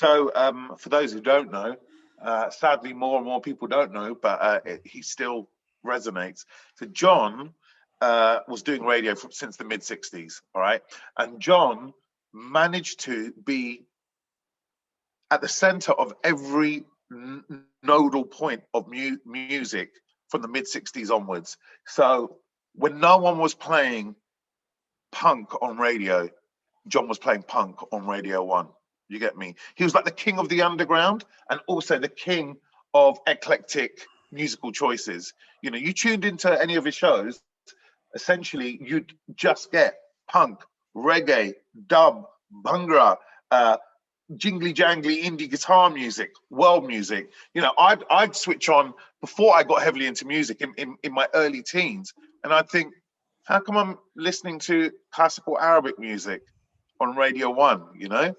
So for those who don't know, sadly more and more people don't know, but he still resonates. So John was doing radio since the mid-60s, all right? And John managed to be at the center of every nodal point of music from the mid-60s onwards. So when no one was playing punk on radio, John was playing punk on Radio 1. You get me? He was like the king of the underground and also the king of eclectic musical choices. You know, you tuned into any of his shows, essentially you'd just get punk, reggae, dub, bhangra, jingly jangly indie guitar music, world music. You know, I'd switch on before I got heavily into music in my early teens, and I'd think, how come I'm listening to classical Arabic music on Radio 1, you know?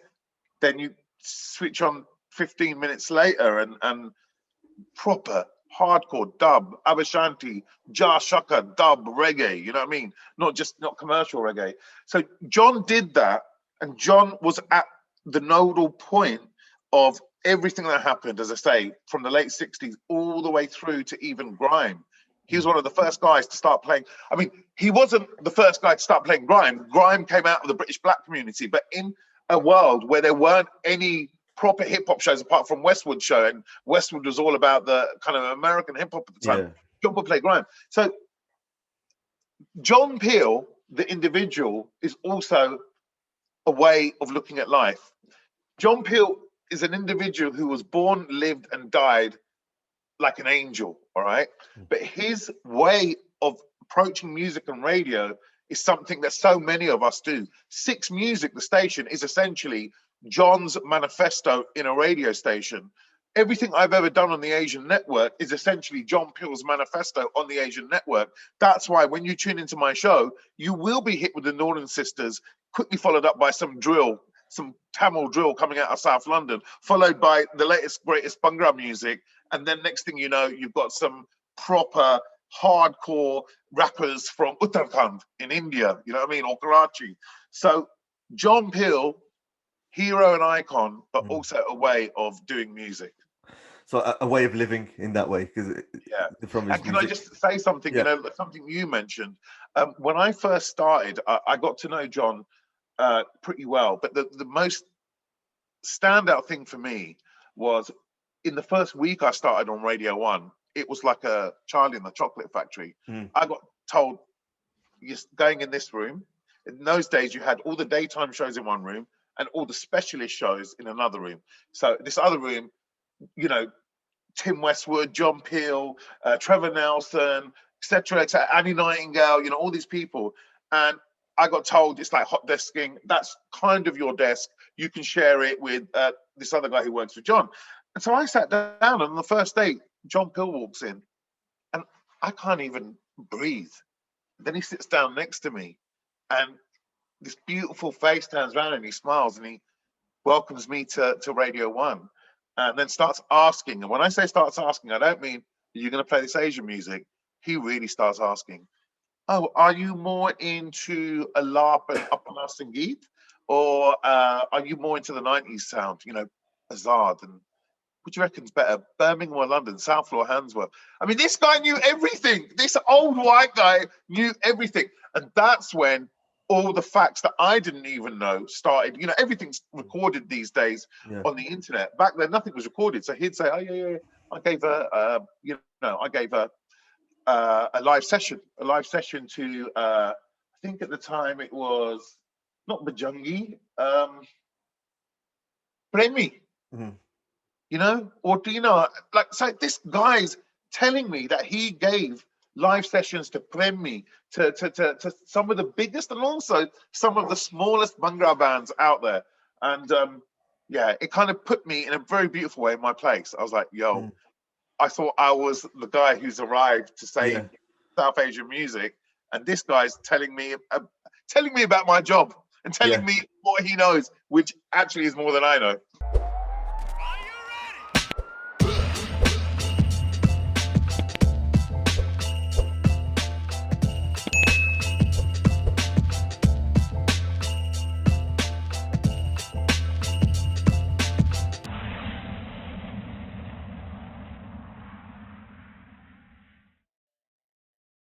Then you switch on 15 minutes later and proper hardcore dub, Abashanti, Jah Shaka, dub, reggae, you know what I mean? Not commercial reggae. So John did that, and John was at the nodal point of everything that happened, as I say, from the late 60s all the way through to even grime. He was one of the first guys to start playing. I mean, he wasn't the first guy to start playing grime. Grime came out of the British black community, but in a world where there weren't any proper hip-hop shows apart from Westwood's show, and Westwood was all about the kind of American hip-hop at the time. Yeah. John would play grime. So John Peel, the individual, is also a way of looking at life. John Peel is an individual who was born, lived, and died like an angel, all right? But his way of approaching music and radio is something that so many of us do. Six Music, the station, is essentially John's manifesto in a radio station. Everything I've ever done on the Asian network is essentially John Peel's manifesto on the Asian network. That's why when you tune into my show, you will be hit with the Northern Sisters, quickly followed up by some drill, some Tamil drill coming out of South London, followed by the latest, greatest Bhangra music. And then next thing you know, you've got some proper hardcore rappers from Uttarakhand in India, you know what I mean, or Karachi. So John Peel, hero and icon, but also a way of doing music. So a way of living in that way, because from his and can music. I just say something? You know, something you mentioned. When I first started, I got to know John pretty well, but the most standout thing for me was in the first week I started on Radio 1. It was like a Charlie in the Chocolate Factory. I got told, you're going in this room. In those days, you had all the daytime shows in one room and all the specialist shows in another room. So this other room, you know, Tim Westwood, John Peel, Trevor Nelson, etc., Annie Nightingale, you know, all these people. And I got told it's like hot desking. That's kind of your desk. You can share it with this other guy who works with John. And so I sat down, and on the first day, John Peel walks in, and I can't even breathe. Then he sits down next to me, and this beautiful face turns around and he smiles and he welcomes me to Radio 1, and then starts asking. And when I say starts asking, I don't mean, are you going to play this Asian music? He really starts asking, oh, are you more into a LARP and Upper Sangeet? Or are you more into the 90s sound, you know, Azad? And what do you reckon's better, Birmingham or London, Southall or Handsworth? I mean, this guy knew everything. This old white guy knew everything. And that's when all the facts that I didn't even know started. You know, everything's recorded these days on the internet. Back then, nothing was recorded. So he'd say, oh, yeah, I gave a live session to, I think at the time it was not Bajangi, Premi. You know, or do you know, like, so this guy's telling me that he gave live sessions to Premi, to some of the biggest and also some of the smallest Bhangra bands out there. And it kind of put me in a very beautiful way in my place. I was like, yo, I thought I was the guy who's arrived to save South Asian music, and this guy's telling me about my job and telling me what he knows, which actually is more than I know.